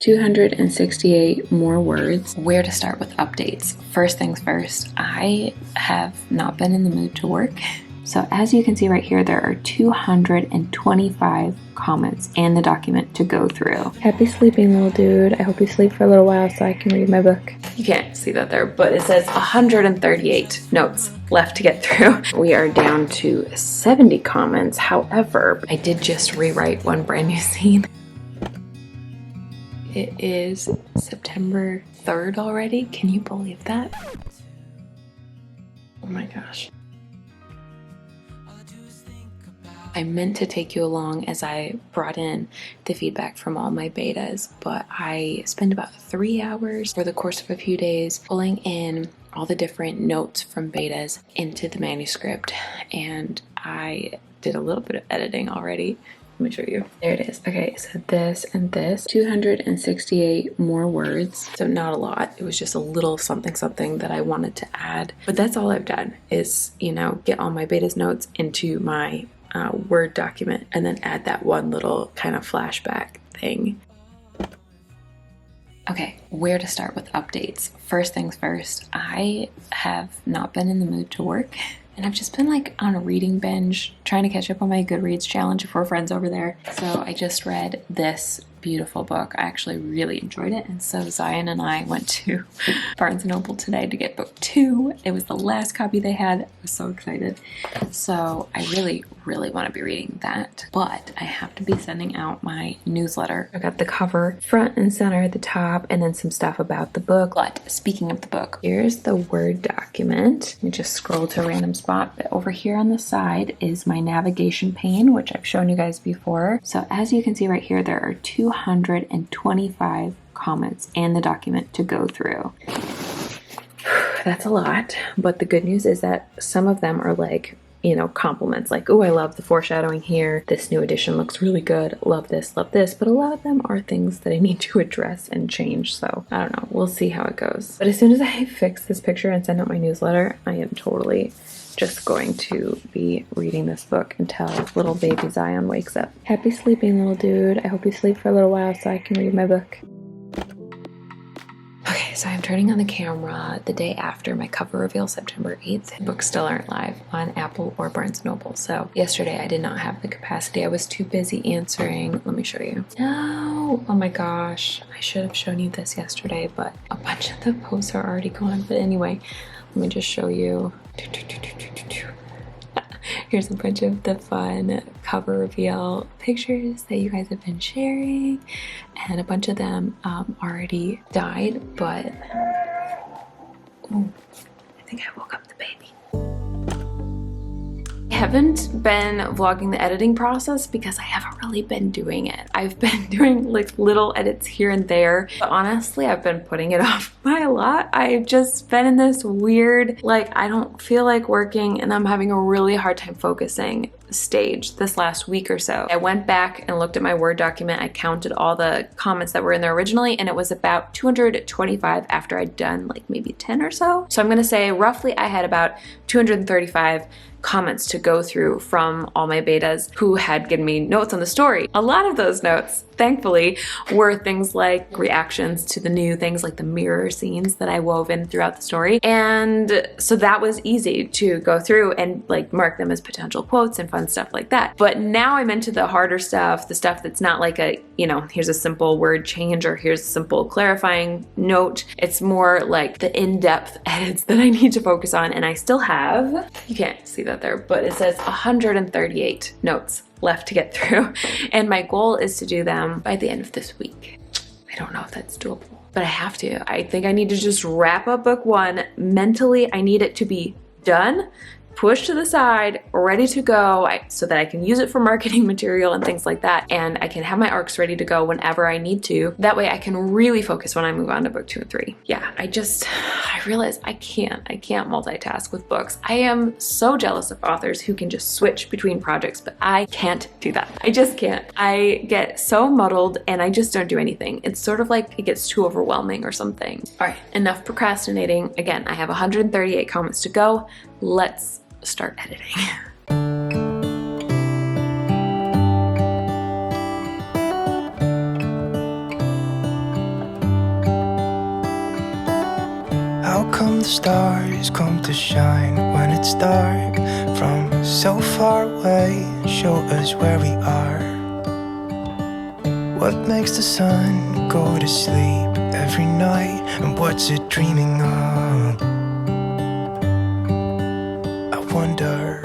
268 more words. Where to start with updates? First things first, I have not been in the mood to work. So as you can see right here, there are 225 comments and the document to go through. Happy sleeping, little dude. I hope you sleep for a little while so I can read my book. You can't see that there, but it says 138 notes left to get through. We are down to 70 comments. However, I did just rewrite one brand new scene. It is September 3rd already. Can you believe that? Oh my gosh. I meant to take you along as I brought in the feedback from all my betas, but I spent about 3 hours over the course of a few days pulling in all the different notes from betas into the manuscript, and I did a little bit of editing already. Let me show you. There it is. Okay, so this and this, 268 more words. So not a lot. It was just a little something that I wanted to add. But that's all I've done is, you know, get all my betas notes into my Word document and then add that one little kind of flashback thing. Okay, where to start with updates? First things first, I have not been in the mood to work. And I've just been like on a reading binge, trying to catch up on my Goodreads challenge for friends over there. So I just read this beautiful book. I actually really enjoyed it. And so Zion and I went to Barnes & Noble today to get book 2. It was the last copy they had. I was so excited. So I really want to be reading that. But I have to be sending out my newsletter. I got the cover front and center at the top and then some stuff about the book. But speaking of the book, here's the Word document. Let me just scroll to a random spot. But over here on the side is my navigation pane, which I've shown you guys before. So as you can see right here, there are 225 comments and the document to go through. That's a lot, but the good news is that some of them are like, you know, compliments, like, oh, I love the foreshadowing here. This new edition looks really good. Love this, love this. But a lot of them are things that I need to address and change. So I don't know. We'll see how it goes. But as soon as I fix this picture and send out my newsletter, I am totally just going to be reading this book until little baby Zion wakes up. Happy sleeping, little dude. I hope you sleep for a little while so I can read my book. Okay, so I'm turning on the camera the day after my cover reveal, September 8th. Books still aren't live on Apple or Barnes & Noble. So yesterday I did not have the capacity. I was too busy answering. Let me show you. No, oh my gosh. I should have shown you this yesterday, but a bunch of the posts are already gone. But anyway, let me just show you. Here's a bunch of the fun cover reveal pictures that you guys have been sharing, and a bunch of them already died, but ooh, I think I woke up the baby. I haven't been vlogging the editing process because I haven't really been doing it. I've been doing like little edits here and there, but honestly, I've been putting it off by a lot. I've just been in this weird, like, I don't feel like working and I'm having a really hard time focusing stage this last week or so. I went back and looked at my Word document. I counted all the comments that were in there originally, and it was about 225 after I'd done like maybe 10 or so. So I'm gonna say roughly I had about 235 comments to go through from all my betas who had given me notes on the story. A lot of those notes, thankfully, were things like reactions to the new things like the mirror scenes that I wove in throughout the story. And so that was easy to go through and like mark them as potential quotes and fun stuff like that. But now I'm into the harder stuff, the stuff that's not like a, you know, here's a simple word change or here's a simple clarifying note. It's more like the in-depth edits that I need to focus on. And I still have, you can't see that there, but it says 138 notes left to get through. And my goal is to do them by the end of this week. I don't know if that's doable, but I have to. I think I need to just wrap up book 1. Mentally, I need it to be done, pushed to the side, ready to go, so that I can use it for marketing material and things like that. And I can have my arcs ready to go whenever I need to. That way I can really focus when I move on to book 2 and 3. Yeah, I realize I can't multitask with books. I am so jealous of authors who can just switch between projects, but I can't do that. I just can't. I get so muddled and I just don't do anything. It's sort of like it gets too overwhelming or something. All right, enough procrastinating. Again, I have 138 comments to go. Let's start editing. come the stars come to shine when it's dark from so far away? Show us where we are. What makes the sun go to sleep every night, and what's it dreaming of? I wonder.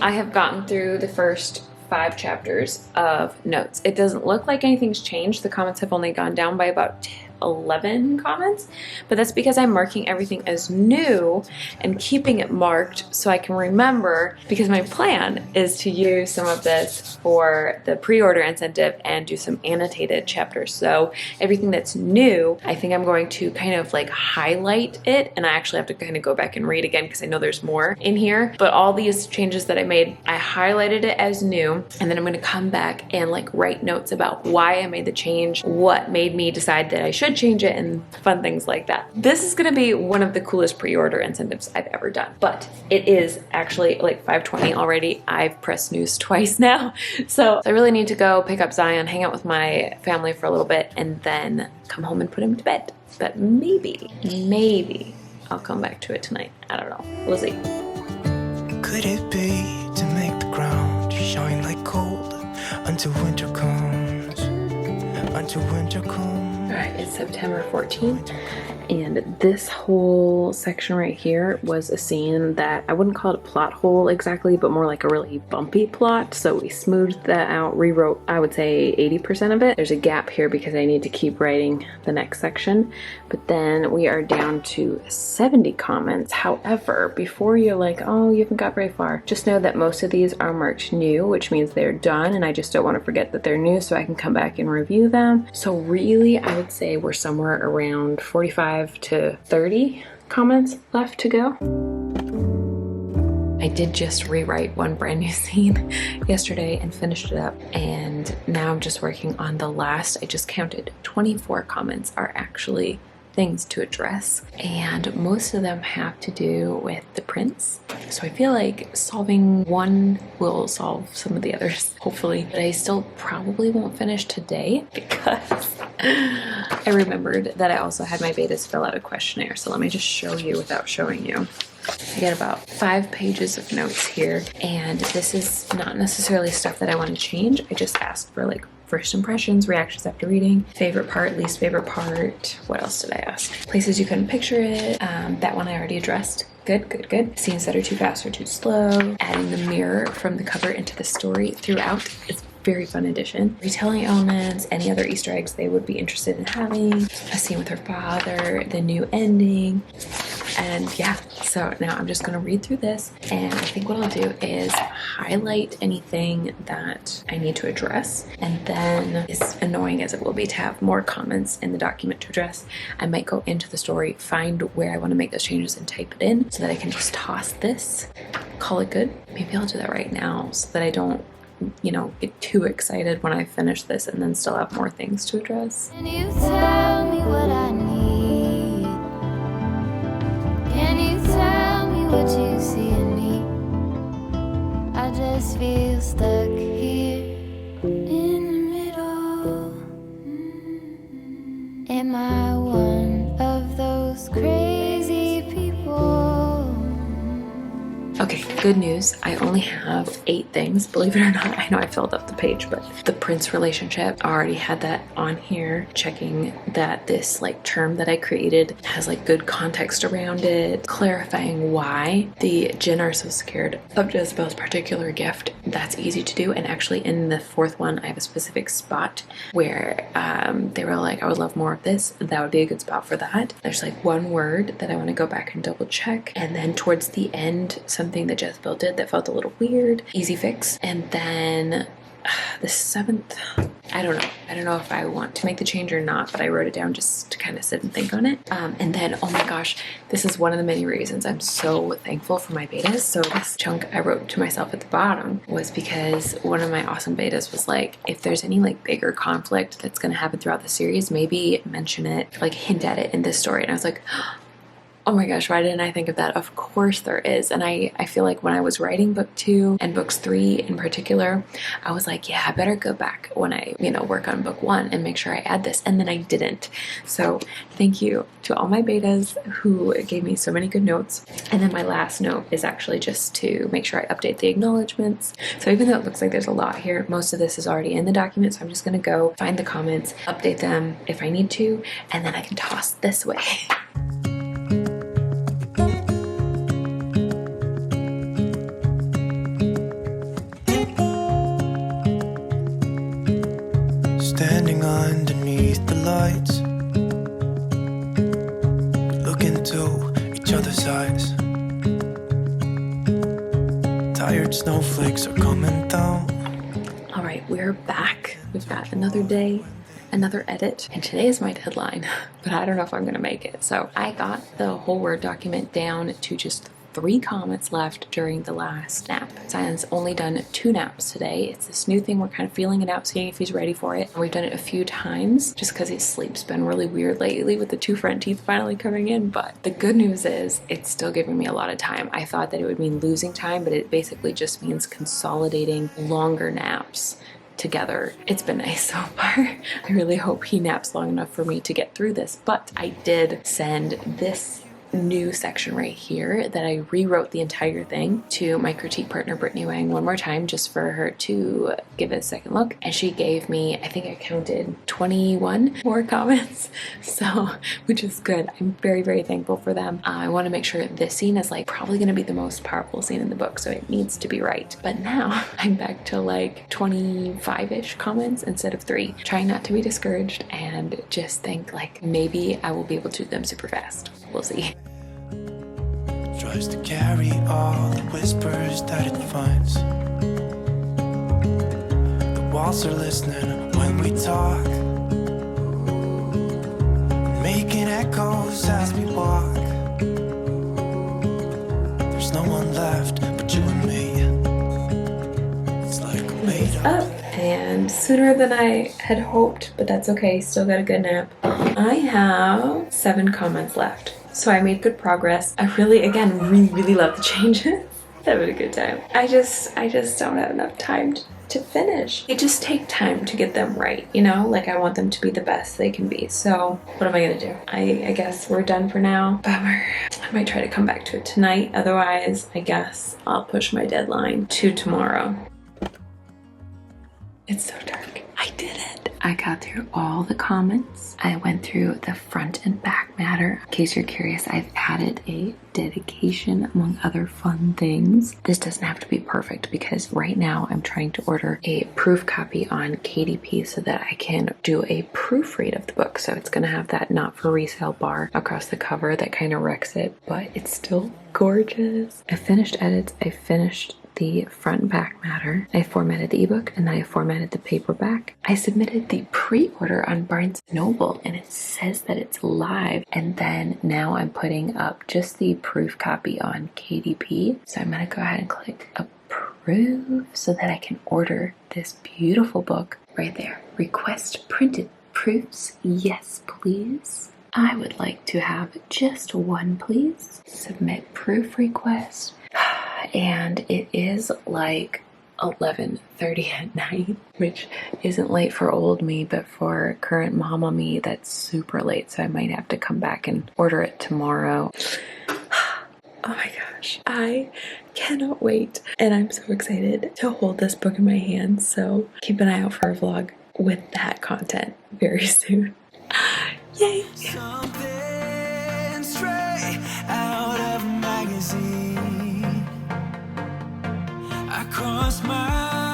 I have gotten through the first 5 chapters of notes. It doesn't look like anything's changed. The comments have only gone down by about 11 comments, but that's because I'm marking everything as new and keeping it marked so I can remember, because my plan is to use some of this for the pre-order incentive and do some annotated chapters. So everything that's new, I think I'm going to kind of like highlight it, and I actually have to kind of go back and read again because I know there's more in here. But all these changes that I made, I highlighted it as new, and then I'm going to come back and like write notes about why I made the change, what made me decide that I should change it, and fun things like that. This is gonna be one of the coolest pre-order incentives I've ever done, but it is actually like 5:20 already. I've pressed snooze twice now, so I really need to go pick up Zion, hang out with my family for a little bit, and then come home and put him to bed. But maybe I'll come back to it tonight. I don't know, we'll see. Could it be to make the ground shine like gold until winter comes? Until winter comes. All right, it's September 14th, and this whole section right here was a scene that I wouldn't call it a plot hole exactly, but more like a really bumpy plot. So we smoothed that out, rewrote, I would say 80% of it. There's a gap here because I need to keep writing the next section, but then we are down to 70 comments. However, before you're like, oh, you haven't got very far, just know that most of these are marked new, which means they're done, and I just don't want to forget that they're new so I can come back and review them. So really, I would say we're somewhere around 45 to 30 comments left to go. I did just rewrite one brand new scene yesterday and finished it up, and now I'm just working on the last. I just counted 24 comments are actually things to address, and most of them have to do with the prince. So I feel like solving one will solve some of the others, hopefully. But I still probably won't finish today because I remembered that I also had my betas fill out a questionnaire. So let me just show you without showing you. I get about 5 pages of notes here, and this is not necessarily stuff that I want to change. I just asked for like first impressions, reactions after reading, favorite part, least favorite part. What else did I ask? Places you couldn't picture it. That one I already addressed. Good. Scenes that are too fast or too slow. Adding the mirror from the cover into the story throughout is very fun addition. Retelling elements, any other Easter eggs they would be interested in having, a scene with her father, the new ending. And yeah, so now I'm just gonna read through this, and I think what I'll do is highlight anything that I need to address, and then, as annoying as it will be to have more comments in the document to address, I might go into the story, find where I want to make those changes and type it in so that I can just toss this, call it good. Maybe I'll do that right now so that I don't, you know, get too excited when I finish this and then still have more things to address. Can you tell me what I need? Can you tell me what you see in me? I just feel stuck here in the middle. Am I one of those crazy people? Okay, good news. I only have 8 things, believe it or not. I know I filled up the page, but the prince relationship, I already had that on here, checking that this like term that I created has like good context around it, clarifying why the Jinn are so scared of Jezebel's particular gift. That's easy to do, and actually in the 4th one, I have a specific spot where they were like, I would love more of this. That would be a good spot for that. There's like one word that I want to go back and double check, and then towards the end, something that Jezebel did that felt a little weird, easy fix. And then the 7th, I don't know if I want to make the change or not, but I wrote it down just to kind of sit and think on it. And then, oh my gosh, this is one of the many reasons I'm so thankful for my betas. So this chunk I wrote to myself at the bottom was because one of my awesome betas was like, if there's any like bigger conflict that's going to happen throughout the series, maybe mention it, like hint at it in this story. And I was like, Oh my gosh, why didn't I think of that? Of course there is. And I feel like when I was writing book 2 and books 3 in particular, I was like, yeah, I better go back when I, work on book 1 and make sure I add this. And then I didn't. So thank you to all my betas who gave me so many good notes. And then my last note is actually just to make sure I update the acknowledgements. So even though it looks like there's a lot here, most of this is already in the document. So I'm just going to go find the comments, update them if I need to, and then I can toss this way. Standing underneath the lights, look into each other's eyes. Tired snowflakes are coming down. All right, we're back. We've got another day, another edit, and today is my deadline, but I don't know if I'm gonna make it. So I got the whole Word document down to just 3 comments left during the last nap. Zion's only done 2 naps today. It's this new thing. We're kind of feeling it out, seeing if he's ready for it. We've done it a few times just because his sleep's been really weird lately with the 2 front teeth finally coming in. But the good news is it's still giving me a lot of time. I thought that it would mean losing time, but it basically just means consolidating longer naps together. It's been nice so far. I really hope he naps long enough for me to get through this. But I did send this new section right here that I rewrote the entire thing to my critique partner Brittany Wang one more time just for her to give it a second look, and she gave me, I think I counted 21 more comments, so which is good. I'm very, very thankful for them. I want to make sure this scene is like probably going to be the most powerful scene in the book, so it needs to be right. But now I'm back to like 25-ish comments instead of 3. Trying not to be discouraged and just think like maybe I will be able to do them super fast. We'll see. Tries to carry all the whispers that it finds. The walls are listening when we talk, making echoes as we walk. There's no one left but you and me. It's like a made Up and sooner than I had hoped, but that's okay. Still got a good nap. I have 7 comments left. So I made good progress. I really, again, really love the changes. Having a good time. I just don't have enough time to finish. It just takes time to get them right, Like I want them to be the best they can be. So what am I gonna do? I guess we're done for now. Bummer. I might try to come back to it tonight. Otherwise, I guess I'll push my deadline to tomorrow. It's so dark. I did it. I got through all the comments. I went through the front and back matter. In case you're curious, I've added a dedication among other fun things. This doesn't have to be perfect because right now I'm trying to order a proof copy on KDP so that I can do a proofread of the book. So it's gonna have that not for resale bar across the cover that kind of wrecks it, but it's still gorgeous. I finished edits. I finished the front and back matter. I formatted the ebook and then I formatted the paperback. I submitted the pre-order on Barnes & Noble and it says that it's live, and then now I'm putting up just the proof copy on KDP. So I'm gonna go ahead and click approve so that I can order this beautiful book right there. Request printed proofs. Yes, please. I would like to have just 1, please. Submit proof request. And it is like 11:30 at night, which isn't late for old me, but for current mama me, that's super late. So I might have to come back and order it tomorrow. Oh my gosh, I cannot wait. And I'm so excited to hold this book in my hands. So keep an eye out for our vlog with that content very soon. Yay! Something straight out of a magazine. I cross my